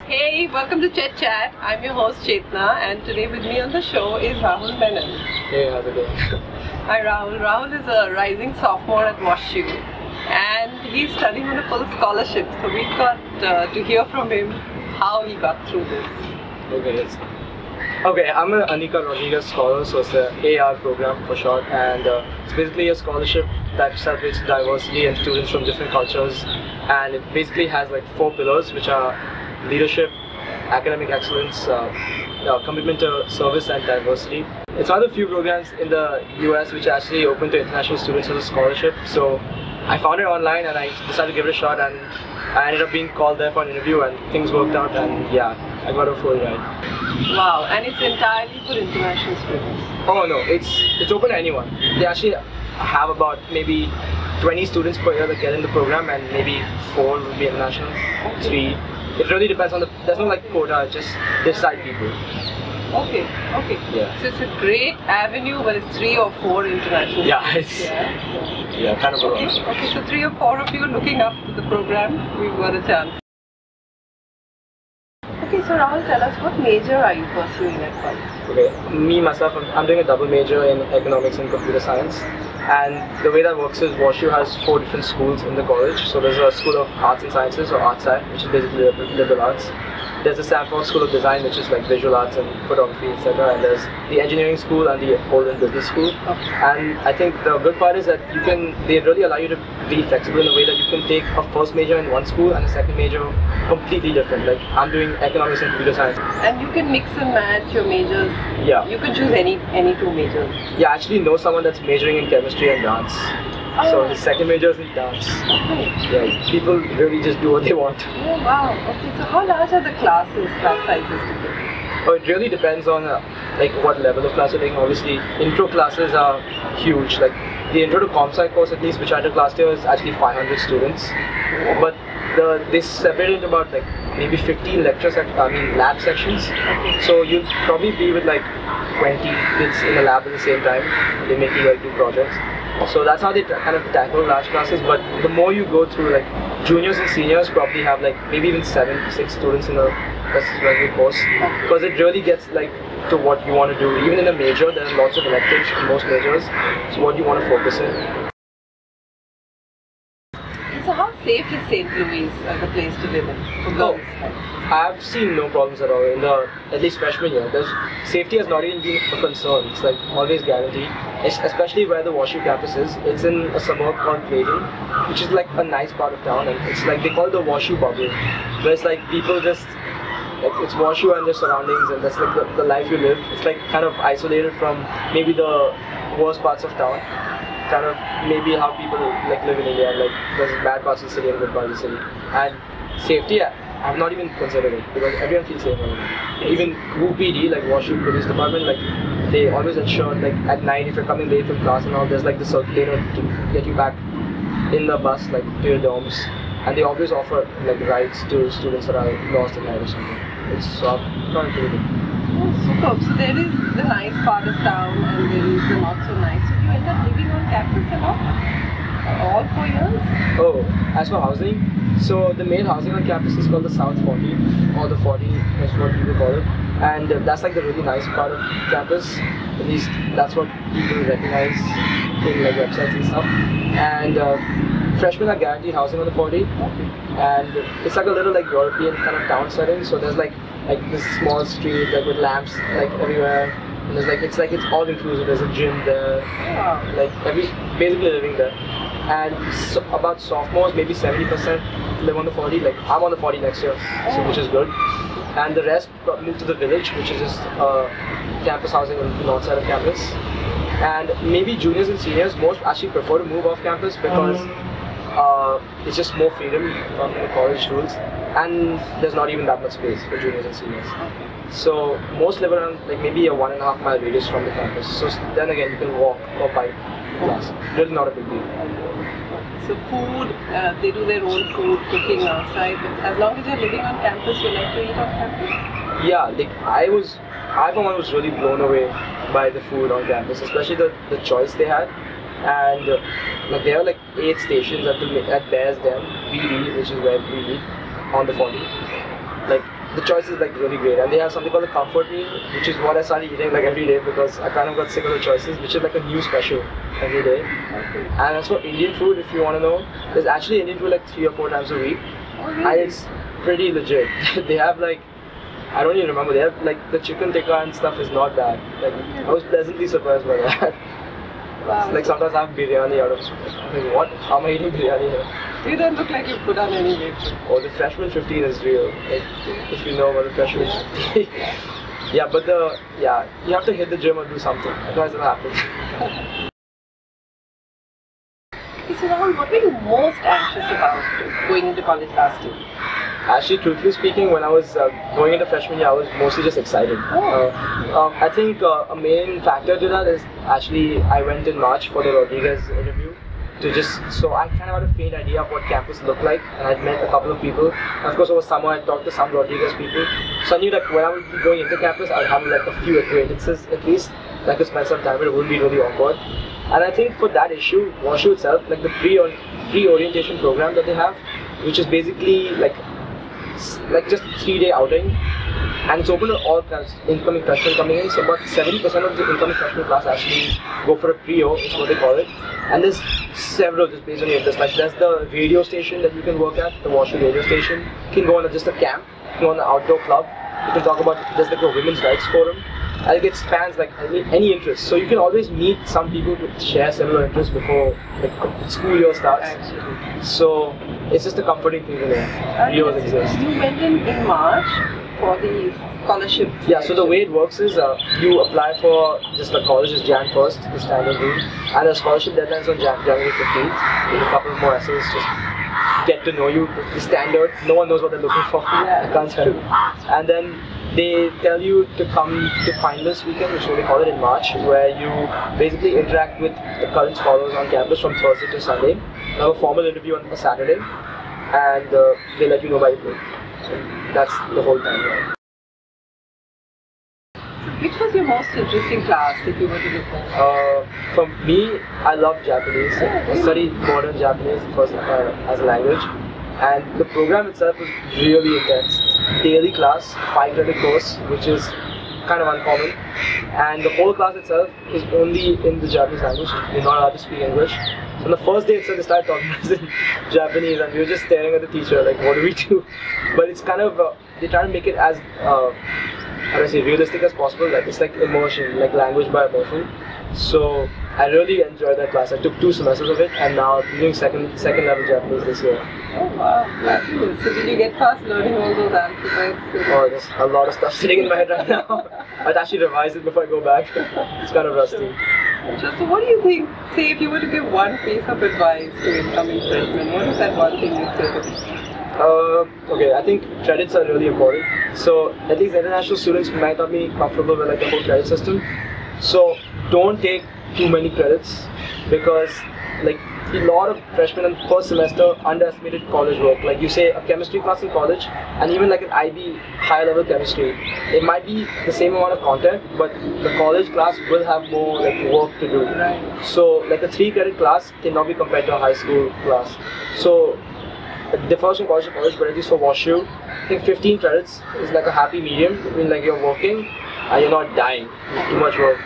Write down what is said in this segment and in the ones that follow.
Hey, welcome to ChetChat. I'm your host Chetna, and today with me on the show is Rahul Menon. Hey, how's it going? Hi Rahul. Rahul is a rising sophomore at WashU, and he's studying on a full scholarship. So we've got to hear from him how he got through this. Okay, I'm an Anika Rodriguez scholar, so it's the AR program for short, and it's basically a scholarship that celebrates diversity and students from different cultures, and it basically has like 4 pillars, which are leadership, academic excellence, commitment to service and diversity. It's one of the few programs in the US which are actually open to international students as a scholarship. So I found it online and I decided to give it a shot, and I ended up being called there for an interview and things worked out, and yeah, I got a full ride. Wow, and it's entirely for international students. Oh no, it's open to anyone. They actually have about maybe 20 students per year that get in the program, and maybe 4 will be international, 3. It really depends on there's no like quota, just decide people. Okay. Yeah. So it's a great avenue, but it's 3 or 4 international Yeah, students. it's kind of a Okay. lot. Okay, so 3 or 4 of you looking up to the program, we've got a chance. Okay, so Rahul, tell us, what major are you pursuing at college? Okay, me myself, I'm doing a double major in economics and computer science. And the way that works is WashU has 4 different schools in the college. So there's a School of Arts and Sciences, or Arts Sci, which is basically liberal arts. There's the Stanford School of Design, which is like visual arts and photography, etc. And there's the engineering school and the Holden Business School. Okay. And I think the good part is that they really allow you to be flexible in a way that you can take a first major in one school and a second major completely different. Like I'm doing economics and computer science. And you can mix and match your majors. Yeah. You can choose any 2 majors. Yeah, I actually know someone that's majoring in chemistry and dance. Oh. So his second major is in dance. Okay. Yeah, people really just do what they want. Oh wow. Okay, so how large are the class sizes typically? Oh, it really depends on like what level of class you're taking. Obviously, intro classes are huge. Like the intro to comp sci course, at least, which I took last year, is actually 500 students. But they separate it into about like maybe 15 lab sections. So you'll probably be with like 20 kids in the lab at the same time. They make you like do projects. So that's how they kind of tackle large classes. But the more you go through, like juniors and seniors probably have like maybe even 7-6 students in a specific course, because it really gets like to what you want to do. Even in a major, there are lots of electives in most majors. So what you want to focus in. So how safe is St. Louis as a place to live in for girls? I've seen no problems at all in at least freshman year. Safety has not even been a concern. It's like always guaranteed. Especially where the WashU campus is. It's in a suburb called Clayton, which is like a nice part of town, and it's like they call it the WashU bubble, where it's like people just like it's WashU and their surroundings, and that's like the life you live. It's like kind of isolated from maybe the worst parts of town. Kind of maybe how people like live in India. Like there's bad parts of the city and good parts of the city. And safety, I've not even considered it, because everyone feels safe around it. Even WPD, like WashU Police Department, like they always ensure like at night if you're coming late from class and all, there's like the circulator to get you back in the bus, like to your dorms. And they always offer like rides to students that are lost at night or something. It's so not pretty good. Oh, superb. So there is the nice part of town and there is the not so nice. So you end up living on campus a lot? All 4 years? Oh, as for housing, so the main housing on campus is called the South 40, or the 40 is what people call it. And that's like the really nice part of campus. At least that's what people recognize in like websites and stuff. And freshmen are guaranteed housing on the 40. And it's like a little like European kind of town setting. So there's like this small street like with lamps like everywhere. And there's it's all inclusive. There's a gym there. Wow. Like basically living there. And so about sophomores, maybe 70% live on the 40. Like I'm on the 40 next year, so which is good. And the rest move to the village, which is just campus housing on the north side of campus. And maybe juniors and seniors most actually prefer to move off campus because it's just more freedom from the college rules, and there's not even that much space for juniors and seniors. So most live around like maybe a 1.5 mile radius from the campus. So then again, you can walk or bike class. Really not a big deal. So food, they do their own food cooking outside, but as long as you're living on campus, you like to eat on campus? Yeah, like I for one was really blown away by the food on campus, especially the choice they had. And like there are like 8 stations at Bears Den, BD, which is where we eat, on the 40. Like the choice is like really great, and they have something called a comfort meal, which is what I started eating like every day because I kind of got sick of the choices, which is like a new special every day. Okay. And as for Indian food, if you want to know, there's actually Indian food like 3 or 4 times a week, and it's pretty legit. They have like, I don't even remember, they have like the chicken tikka and stuff is not bad. Like I was pleasantly surprised by that. Wow. Like sometimes I have biryani out of, I'm like, what? How am I eating biryani here? You don't look like you put on any weight. Oh, the freshman 15 is real. Like, if you know about the freshman 15. Yeah, but you have to hit the gym or do something. Otherwise, it'll happen. So Rahul, what were you most anxious about going into college last year? Actually, truthfully speaking, when I was going into freshman year, I was mostly just excited. I think a main factor to that is actually I went in March for the Rodriguez interview. So I kind of had a faint idea of what campus looked like, and I'd met a couple of people. And of course, over summer I talked to some Rodriguez people, so I knew that when I would be going into campus, I'd have like a few acquaintances at least that I could spend some time with. It wouldn't be really awkward. And I think for that issue, WashU itself, like the pre-orientation program that they have, which is basically like just a 3-day outing, and it's open to all incoming freshmen coming in. So about 70% of the incoming freshman class actually go for a pre-O, is what they call it. And there's several just based on your interest. Like there's the radio station that you can work at, the WashU radio station. You can go on just a camp, you can go on an outdoor club. You can talk about, there's like a women's rights forum. And it spans like any interest. So you can always meet some people to share similar interests before the school year starts. So it's just a comforting thing to know. You went in March for the scholarship. Yeah, so the way it works is you apply for just the college is Jan 1st, the standard route, and the scholarship deadline is on January 15th. With a couple more essays, just get to know you, the standard. No one knows what they're looking for. Yeah, I can't tell. And then they tell you to come to finalist weekend, which is what they call it in March, where you basically interact with the current scholars on campus from Thursday to Sunday. You have a formal interview on a Saturday, and they let you know by April. That's the whole time. Right? Which was your most interesting class, if you were to look at? For me, I love Japanese. I studied modern Japanese first as a language, and the program itself was really intense. Daily class, 5-credit course, which is kind of uncommon, and the whole class itself is only in the Japanese language. You're not allowed to speak English. So on the first day itself, they started talking to us in Japanese, and we were just staring at the teacher like, what do we do? But it's kind of they try to make it as how do I say, realistic as possible. Like it's like immersion, like language by immersion. So I really enjoyed that class. I took 2 semesters of it, and now I'm doing second level Japanese this year. Oh wow, fabulous. So did you get past learning all those alphabets? Oh, there's a lot of stuff sitting in my head right now. I'd actually revise it before I go back. It's kind of rusty. So what do you think, say if you were to give one piece of advice to incoming freshmen, what is that one thing you'd say to them? Okay, I think credits are really important. So at least international students might not be comfortable with like the whole credit system. So don't take too many credits, because like a lot of freshmen in first semester underestimated college work. Like you say a chemistry class in college, and even like an IB higher level chemistry, it might be the same amount of content, but the college class will have more like work to do. Right. So like a 3-credit class cannot be compared to a high school class. So it differs from college to college, but at least for WashU, I think 15 credits is like a happy medium between like you're working and you're not dying with too much work.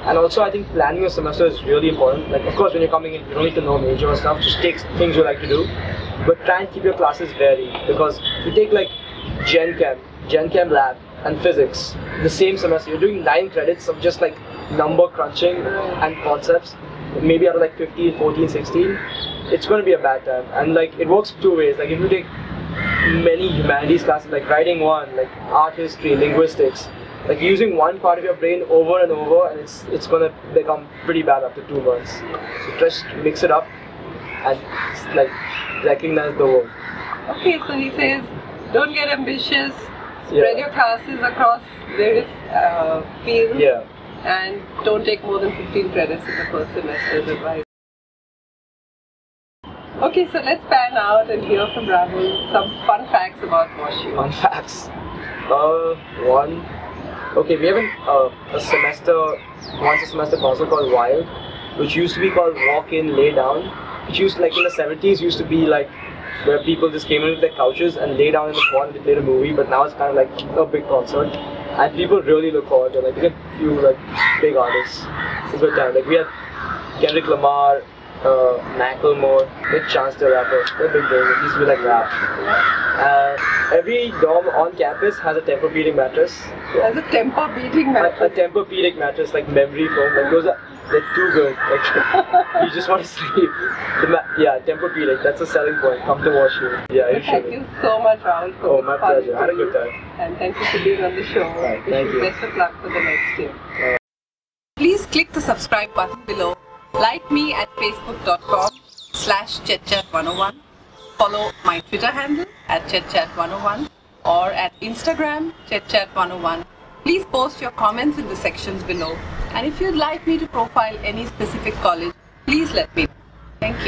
And also I think planning your semester is really important. Like of course when you're coming in, you don't need to know major or stuff, just take things you like to do. But try and keep your classes varied, because if you take like Gen Chem lab and physics, the same semester, you're doing 9 credits of just like number crunching and concepts, maybe out of like 15, 14, 16, it's going to be a bad time. And like it works 2 ways. Like if you take many humanities classes, like writing one, like art history, linguistics, like using one part of your brain over and over, and it's going to become pretty bad after 2 months. So just mix it up and like recognize the work. Okay, so he says, don't get ambitious, spread your classes across various fields, and don't take more than 15 credits in the first semester's advice. Okay, so let's pan out and hear from Rahul some fun facts about WashU. Fun facts? One. Okay, we have a semester, once a semester concert called Wild, which used to be called Walk In, Lay Down. Which used, like in the 70s, used to be like where people just came into their couches and lay down in the corner and they played a movie, but now it's kind of like a big concert. And people really look forward to it. Like, you get a few like big artists. It's a good time. Like, we had Kendrick Lamar, Macklemore, with Chance the Rapper. They're big doing it. He used to be like rap. Every dorm on campus has a Tempur-Pedic mattress. Has a Tempur-Pedic mattress? A Tempur-Pedic mattress, like memory foam. Like those are, they're too good. Like, you just want to sleep. Yeah, Tempur-Pedic. That's a selling point. Come to WashU. Yeah, you should. Thank you so much, Rahul. Oh, my pleasure. I had a good time. And thank you for being on the show. Right, thank you. Best of luck for the next year. Please click the subscribe button below. Like me at facebook.com/ChetChat101. Follow my Twitter handle at ChetChat101 or at Instagram ChetChat101. Please post your comments in the sections below. And if you'd like me to profile any specific college, please let me know. Thank you.